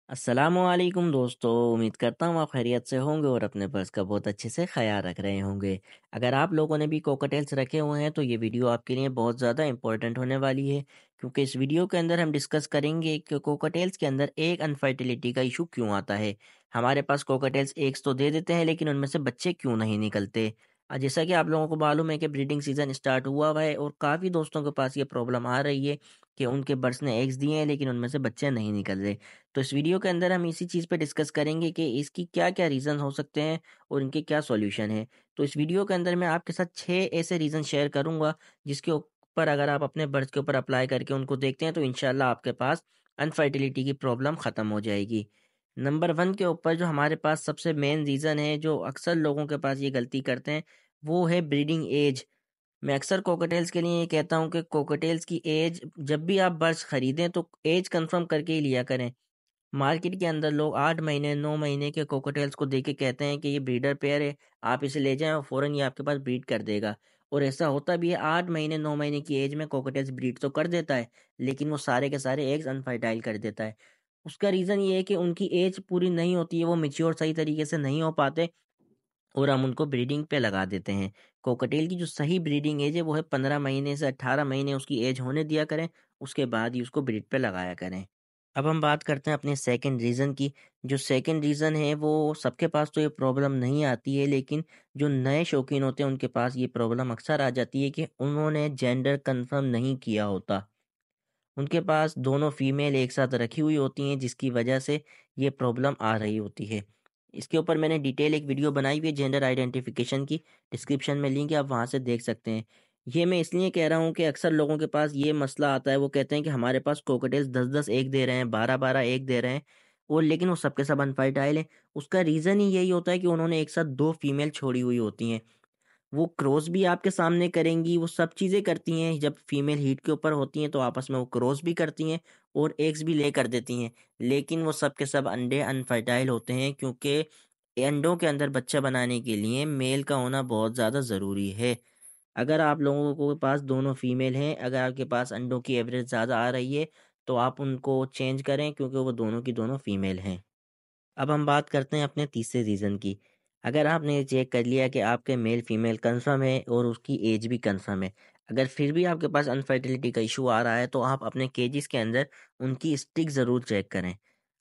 अस्सलामुअलैकुम दोस्तों, उम्मीद करता हूँ आप खैरियत से होंगे और अपने पर्स का बहुत अच्छे से ख्याल रख रहे होंगे। अगर आप लोगों ने भी कोकोटेल्स रखे हुए हैं तो ये वीडियो आपके लिए बहुत ज़्यादा इंपॉर्टेंट होने वाली है, क्योंकि इस वीडियो के अंदर हम डिस्कस करेंगे कि कोकोटेल्स के अंदर एक अनफर्टिलिटी का इशू क्यों आता है। हमारे पास कोकोटेल्स एग्स तो दे देते हैं, लेकिन उनमें से बच्चे क्यों नहीं निकलते। जैसा कि आप लोगों को मालूम है कि ब्रीडिंग सीजन स्टार्ट हुआ है और काफ़ी दोस्तों के पास ये प्रॉब्लम आ रही है कि उनके बर्ड्स ने एग्स दिए हैं लेकिन उनमें से बच्चे नहीं निकल रहे। तो इस वीडियो के अंदर हम इसी चीज़ पे डिस्कस करेंगे कि इसकी क्या-क्या रीज़न हो सकते हैं और इनके क्या सॉल्यूशन है। तो इस वीडियो के अंदर मैं आपके साथ 6 ऐसे रीज़न शेयर करूँगा, जिसके ऊपर अगर आप अपने बर्ड्स के ऊपर अप्लाई करके उनको देखते हैं तो इंशाल्लाह आपके पास अनफर्टिलिटी की प्रॉब्लम ख़त्म हो जाएगी। नंबर 1 के ऊपर जो हमारे पास सबसे मेन रीज़न है, जो अक्सर लोगों के पास ये गलती करते हैं, वो है ब्रीडिंग एज। मैं अक्सर कोकोटेल्स के लिए ये कहता हूँ कि कोकोटेल्स की एज जब भी आप बर्ड्स खरीदें तो एज कंफर्म करके ही लिया करें। मार्केट के अंदर लोग 8 महीने 9 महीने के कोकोटेल्स को देख के कहते हैं कि ये ब्रीडर पेयर है, आप इसे ले जाएं और फ़ौरन ये आपके पास ब्रीड कर देगा। और ऐसा होता भी है, 8 महीने 9 महीने की एज में कोकोटेल्स ब्रीड तो कर देता है, लेकिन वो सारे के सारे एग्स अनफर्टाइल कर देता है। उसका रीज़न ये है कि उनकी एज पूरी नहीं होती है, वो मैच्योर सही तरीके से नहीं हो पाते और हम उनको ब्रीडिंग पे लगा देते हैं। कोकटेल की जो सही ब्रीडिंग एज है वो है 15 महीने से 18 महीने उसकी एज होने दिया करें, उसके बाद ही उसको ब्रीड पे लगाया करें। अब हम बात करते हैं अपने सेकंड रीज़न की। जो सेकंड रीज़न है वो सबके पास तो ये प्रॉब्लम नहीं आती है, लेकिन जो नए शौकीन होते हैं उनके पास ये प्रॉब्लम अक्सर आ जाती है कि उन्होंने जेंडर कन्फर्म नहीं किया होता। उनके पास दोनों फीमेल एक साथ रखी हुई होती हैं, जिसकी वजह से ये प्रॉब्लम आ रही होती है। इसके ऊपर मैंने डिटेल एक वीडियो बनाई हुई है जेंडर आइडेंटिफिकेशन की, डिस्क्रिप्शन में लिंक है, आप वहाँ से देख सकते हैं। ये मैं इसलिए कह रहा हूँ कि अक्सर लोगों के पास ये मसला आता है, वो कहते हैं कि हमारे पास कोकोटेल्स 10-10 एग दे रहे हैं, 12-12 एग दे रहे हैं, और लेकिन वो सबके सब अनफर्टाइल हैं। उसका रीज़न ही यही होता है कि उन्होंने एक साथ 2 फीमेल छोड़ी हुई होती हैं। वो क्रॉस भी आपके सामने करेंगी, वो सब चीज़ें करती हैं। जब फीमेल हीट के ऊपर होती हैं तो आपस में वो क्रॉस भी करती हैं और एग्स भी ले कर देती हैं। लेकिन वो सब के सब अंडे अनफर्टाइल होते हैं, क्योंकि अंडों के अंदर बच्चा बनाने के लिए मेल का होना बहुत ज़्यादा ज़रूरी है। अगर आप लोगों को पास दोनों फीमेल हैं, अगर आपके पास अंडों की एवरेज ज़्यादा आ रही है, तो आप उनको चेंज करें, क्योंकि वो दोनों की दोनों फीमेल हैं। अब हम बात करते हैं अपने तीसरे रीज़न की। अगर आपने ये चेक कर लिया कि आपके मेल फीमेल कंफर्म है और उसकी एज भी कंफर्म है, अगर फिर भी आपके पास अनफर्टिलिटी का इशू आ रहा है, तो आप अपने केजेस के अंदर उनकी स्टिक ज़रूर चेक करें।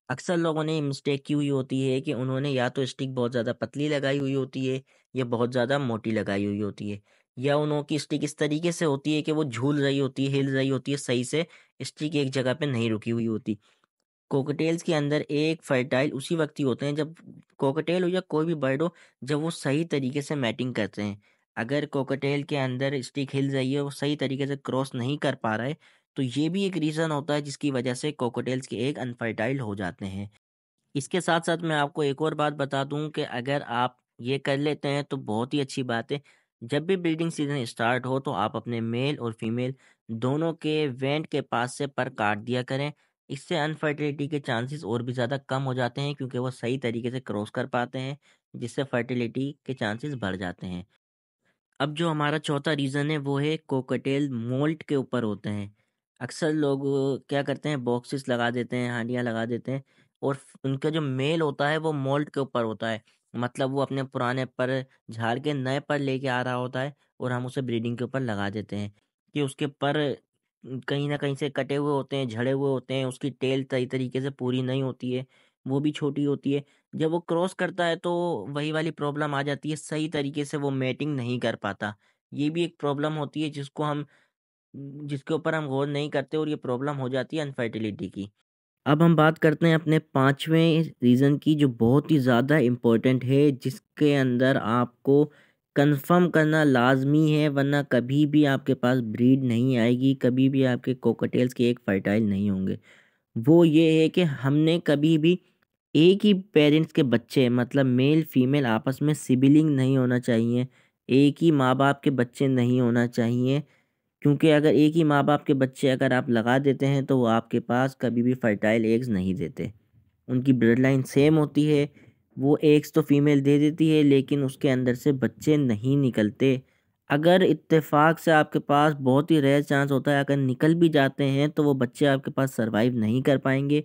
अक्सर लोगों ने मिस्टेक की हुई होती है कि उन्होंने या तो स्टिक बहुत ज़्यादा पतली लगाई हुई होती है या बहुत ज़्यादा मोटी लगाई हुई होती है, या उन्हों की स्टिक इस तरीके से होती है कि वो झूल रही होती है, हिल रही होती है, सही से स्टिक एक जगह पे नहीं रुकी हुई होती। कॉकटेल्स के अंदर एक फर्टाइल उसी वक्त ही होते हैं जब कॉकटेल हो या कोई भी बर्ड हो, जब वो सही तरीके से मैटिंग करते हैं। अगर कॉकटेल के अंदर स्टिक हिल रही है, वो सही तरीके से क्रॉस नहीं कर पा रहा है, तो ये भी एक रीज़न होता है जिसकी वजह से कॉकटेल्स के एग अनफर्टाइल हो जाते हैं। इसके साथ-साथ मैं आपको एक और बात बता दूँ कि अगर आप ये कर लेते हैं तो बहुत ही अच्छी बात है। जब भी ब्रीडिंग सीज़न स्टार्ट हो तो आप अपने मेल और फीमेल दोनों के वेंट के पास से पर काट दिया करें। इससे अनफर्टिलिटी के चांसेस और भी ज़्यादा कम हो जाते हैं, क्योंकि वो सही तरीके से क्रॉस कर पाते हैं, जिससे फर्टिलिटी के चांसेस बढ़ जाते हैं। अब जो हमारा चौथा रीज़न है वो है कोकटेल मोल्ट के ऊपर होते हैं। अक्सर लोग क्या करते हैं, बॉक्सेस लगा देते हैं, हांडियाँ लगा देते हैं, और उनका जो मेल होता है वो मोल्ट के ऊपर होता है। मतलब वो अपने पुराने पर झाड़ के नए पर लेके आ रहा होता है और हम उसे ब्रीडिंग के ऊपर लगा देते हैं कि उसके पर कहीं ना कहीं से कटे हुए होते हैं, झड़े हुए होते हैं, उसकी टेल सही तरीके से पूरी नहीं होती है, वो भी छोटी होती है। जब वो क्रॉस करता है तो वही वाली प्रॉब्लम आ जाती है, सही तरीके से वो मैटिंग नहीं कर पाता। ये भी एक प्रॉब्लम होती है जिसके ऊपर हम गौर नहीं करते, और ये प्रॉब्लम हो जाती है अनफर्टिलिटी की। अब हम बात करते हैं अपने 5वें रीज़न की, जो बहुत ही ज़्यादा इम्पोर्टेंट है, जिसके अंदर आपको कन्फर्म करना लाज़मी है, वरना कभी भी आपके पास ब्रीड नहीं आएगी, कभी भी आपके कॉकटेल्स के एग फर्टाइल नहीं होंगे। वो ये है कि हमने कभी भी एक ही पेरेंट्स के बच्चे, मतलब मेल फीमेल आपस में सिबलिंग नहीं होना चाहिए, एक ही माँ-बाप के बच्चे नहीं होना चाहिए, क्योंकि अगर एक ही माँ-बाप के बच्चे अगर आप लगा देते हैं तो वो आपके पास कभी भी फर्टाइल एग्स नहीं देते। उनकी ब्लड लाइन सेम होती है, वो एग्स तो फीमेल दे देती है लेकिन उसके अंदर से बच्चे नहीं निकलते। अगर इत्तेफ़ाक से आपके पास बहुत ही रेयर चांस होता है, अगर निकल भी जाते हैं तो वो बच्चे आपके पास सर्वाइव नहीं कर पाएँगे।